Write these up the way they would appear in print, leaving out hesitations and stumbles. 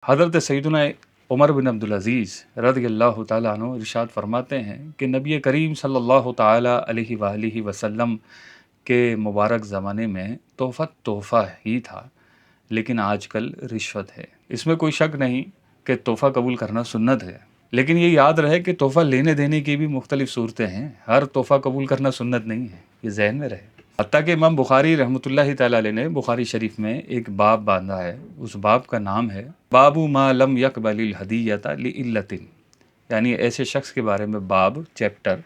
حضرت سیدنا عمر بن عبدالعزیز رضی اللہ تعالیٰ عنہ ارشاد فرماتے ہیں کہ نبی کریم صلی اللہ تعالیٰ علیہ وآلہ وسلم کے مبارک زمانے میں تحفہ ہی تھا، لیکن آج کل رشوت ہے۔ اس میں کوئی شک نہیں کہ تحفہ قبول کرنا سنت ہے، لیکن یہ یاد رہے کہ تحفہ لینے دینے کی بھی مختلف صورتیں ہیں، ہر تحفہ قبول کرنا سنت نہیں ہے، یہ ذہن میں رہے۔ حتیٰ کہ امام بخاری رحمۃ اللہ تعالیٰ علیہ نے بخاری شریف میں ایک باب باندھا ہے، اس باب کا نام ہے باب ما لم یقبل الہدیۃ لعلۃ، یعنی ایسے شخص کے بارے میں باب چیپٹر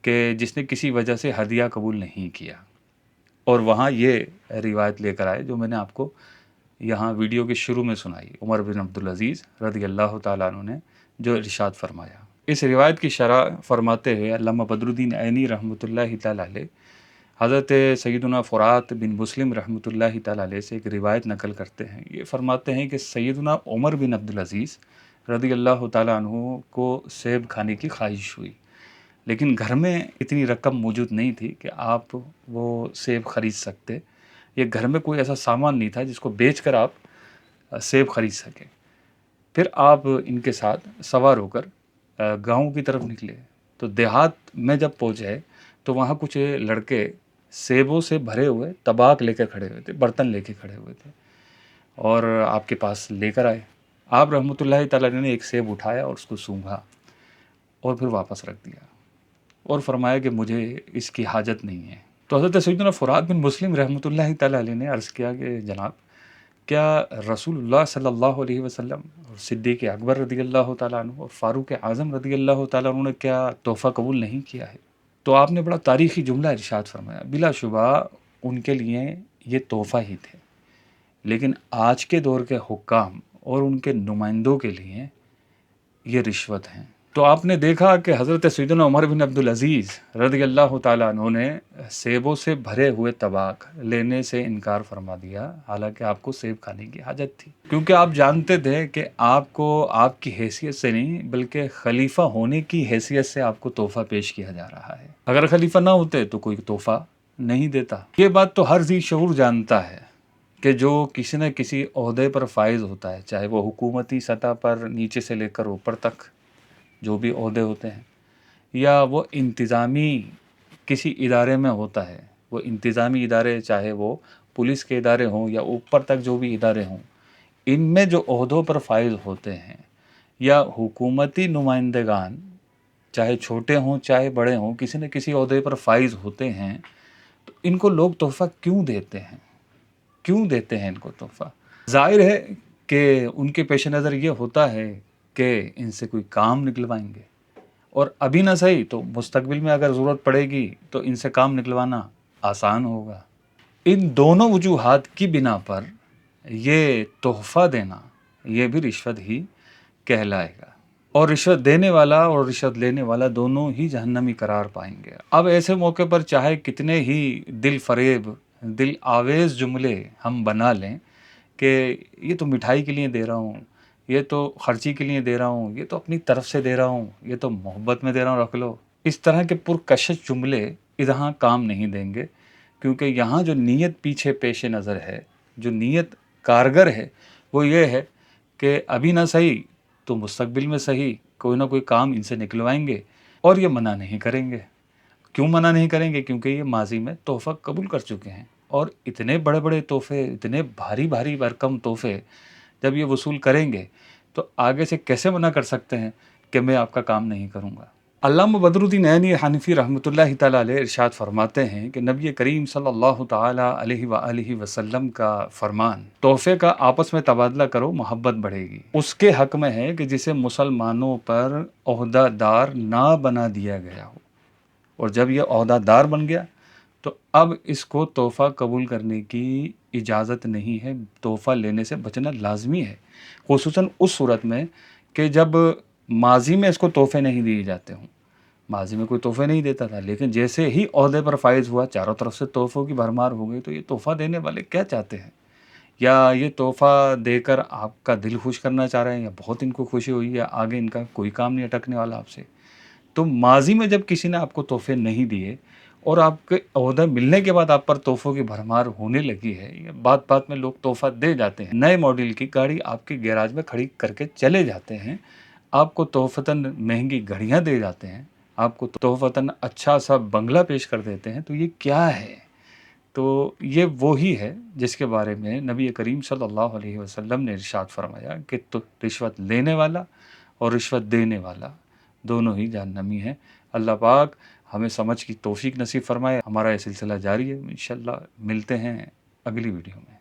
کہ جس نے کسی وجہ سے ہدیہ قبول نہیں کیا، اور وہاں یہ روایت لے کر آئے جو میں نے آپ کو یہاں ویڈیو کے شروع میں سنائی، عمر بن عبدالعزیز رضی اللہ تعالیٰ عنہ نے جو ارشاد فرمایا۔ اس روایت کی شرح فرماتے ہوئے علامہ بدر الدین عینی رحمۃ اللہ تعالیٰ علیہ حضرت سیدنا فرات بن مسلم رحمۃ اللہ تعالیٰ علیہ سے ایک روایت نقل کرتے ہیں۔ یہ فرماتے ہیں کہ سیدنا عمر بن عبدالعزیز رضی اللہ تعالیٰ عنہ کو سیب کھانے کی خواہش ہوئی، لیکن گھر میں اتنی رقم موجود نہیں تھی کہ آپ وہ سیب خرید سکتے، یہ گھر میں کوئی ایسا سامان نہیں تھا جس کو بیچ کر آپ سیب خرید سکیں۔ پھر آپ ان کے ساتھ سوار ہو کر گاؤں کی طرف نکلے، تو دیہات میں جب پہنچے تو وہاں کچھ لڑکے سیبوں سے بھرے ہوئے طباق لے کے کھڑے ہوئے تھے، برتن لے کے کھڑے ہوئے تھے، اور آپ کے پاس لے کر آئے۔ آپ رحمۃ اللہ تعالیٰ نے ایک سیب اٹھایا اور اس کو سونگھا اور پھر واپس رکھ دیا، اور فرمایا کہ مجھے اس کی حاجت نہیں ہے۔ تو حضرت سیدنا فرات بن مسلم رحمۃ اللہ تعالیٰ علیہ نے عرض کیا کہ جناب، کیا رسول اللہ صلی اللہ علیہ وسلم اور صدیق اکبر رضی اللہ تعالیٰ عنہ اور فاروق اعظم رضی اللہ تعالیٰ عنہ نے کیا تحفہ قبول نہیں کیا ہے؟ تو آپ نے بڑا تاریخی جملہ ارشاد فرمایا، بلا شبہ ان کے لیے یہ تحفہ ہی تھے، لیکن آج کے دور کے حکام اور ان کے نمائندوں کے لیے یہ رشوت ہیں۔ تو آپ نے دیکھا کہ حضرت سیدنا عمر بن عبدالعزیز رضی اللہ تعالیٰ عنہ نے سیبوں سے بھرے ہوئے طباق لینے سے انکار فرما دیا، حالانکہ آپ کو سیب کھانے کی حاجت تھی، کیونکہ آپ جانتے تھے کہ آپ کو آپ کی حیثیت سے نہیں بلکہ خلیفہ ہونے کی حیثیت سے آپ کو تحفہ پیش کیا جا رہا ہے۔ اگر خلیفہ نہ ہوتے تو کوئی تحفہ نہیں دیتا۔ یہ بات تو ہر ذی شعور جانتا ہے کہ جو کسی نہ کسی عہدے پر فائز ہوتا ہے، چاہے وہ حکومتی سطح پر نیچے سے لے کر اوپر تک جو بھی عہدے ہوتے ہیں، یا وہ انتظامی کسی ادارے میں ہوتا ہے، وہ انتظامی ادارے چاہے وہ پولیس کے ادارے ہوں یا اوپر تک جو بھی ادارے ہوں، ان میں جو عہدوں پر فائز ہوتے ہیں یا حکومتی نمائندگان چاہے چھوٹے ہوں چاہے بڑے ہوں، کسی نہ کسی عہدے پر فائز ہوتے ہیں، تو ان کو لوگ تحفہ کیوں دیتے ہیں؟ کیوں دیتے ہیں ان کو تحفہ؟ ظاہر ہے کہ ان کے پیش نظر یہ ہوتا ہے کہ ان سے کوئی کام نکلوائیں گے، اور ابھی نہ صحیح تو مستقبل میں اگر ضرورت پڑے گی تو ان سے کام نکلوانا آسان ہوگا۔ ان دونوں وجوہات کی بنا پر یہ تحفہ دینا یہ بھی رشوت ہی کہلائے گا، اور رشوت دینے والا اور رشوت لینے والا دونوں ہی جہنمی قرار پائیں گے۔ اب ایسے موقع پر چاہے کتنے ہی دل فریب دل آویز جملے ہم بنا لیں کہ یہ تو مٹھائی کے لیے دے رہا ہوں، یہ تو خرچی کے لیے دے رہا ہوں، یہ تو اپنی طرف سے دے رہا ہوں، یہ تو محبت میں دے رہا ہوں، رکھ لو، اس طرح کے پرکشش جملے یہاں کام نہیں دیں گے، کیونکہ یہاں جو نیت پیچھے پیش نظر ہے، جو نیت کارگر ہے، وہ یہ ہے کہ ابھی نہ صحیح تو مستقبل میں صحیح کوئی نہ کوئی کام ان سے نکلوائیں گے، اور یہ منع نہیں کریں گے۔ کیوں منع نہیں کریں گے؟ کیونکہ یہ ماضی میں تحفہ قبول کر چکے ہیں، اور اتنے بڑے بڑے تحفے، اتنے بھاری بھاری بھرکم تحفے جب یہ وصول کریں گے تو آگے سے کیسے منع کر سکتے ہیں کہ میں آپ کا کام نہیں کروں گا؟ علامہ بدر الدین عینی حنفی رحمۃ اللہ تعالیٰ علیہ ارشاد فرماتے ہیں کہ نبی کریم صلی اللہ تعالیٰ علیہ وآلہ وسلم کا فرمان، تحفے کا آپس میں تبادلہ کرو محبت بڑھے گی، اس کے حق میں ہے کہ جسے مسلمانوں پر عہدہ دار نہ بنا دیا گیا ہو، اور جب یہ عہدہ دار بن گیا تو اب اس کو تحفہ قبول کرنے کی اجازت نہیں ہے، تحفہ لینے سے بچنا لازمی ہے، خصوصاً اس صورت میں کہ جب ماضی میں اس کو تحفے نہیں دیے جاتے ہوں۔ ماضی میں کوئی تحفے نہیں دیتا تھا، لیکن جیسے ہی عہدے پر فائز ہوا، چاروں طرف سے تحفوں کی بھرمار ہو گئی، تو یہ تحفہ دینے والے کیا چاہتے ہیں؟ یا یہ تحفہ دے کر آپ کا دل خوش کرنا چاہ رہے ہیں، یا بہت ان کو خوشی ہوئی، یا آگے ان کا کوئی کام نہیں اٹکنے والا آپ سے؟ تو ماضی میں جب کسی نے آپ کو تحفے نہیں دیے، اور آپ کے عہدہ ملنے کے بعد آپ پر تحفوں کی بھرمار ہونے لگی ہے. یہ بات بات میں لوگ تحفہ دے جاتے ہیں. نئے ماڈل کی گاڑی آپ کے گیراج میں کھڑی کر کے چلے جاتے ہیں. آپ کو تحفتاً مہنگی گھڑیاں دے جاتے ہیں. آپ کو تحفتاً اچھا سا بنگلہ پیش کر دیتے ہیں. تو یہ کیا ہے؟ تو یہ وہی ہے جس کے بارے میں نبی کریم صلی اللہ علیہ وسلم نے ارشاد فرمایا کہ تو رشوت لینے والا اور رشوت دینے والا دونوں ہی جہنمی ہیں. اللہ پاک ہمیں سمجھ کی توفیق نصیب فرمائے. ہمارا یہ سلسلہ جاری ہے. انشاءاللہ ملتے ہیں اگلی ویڈیو میں.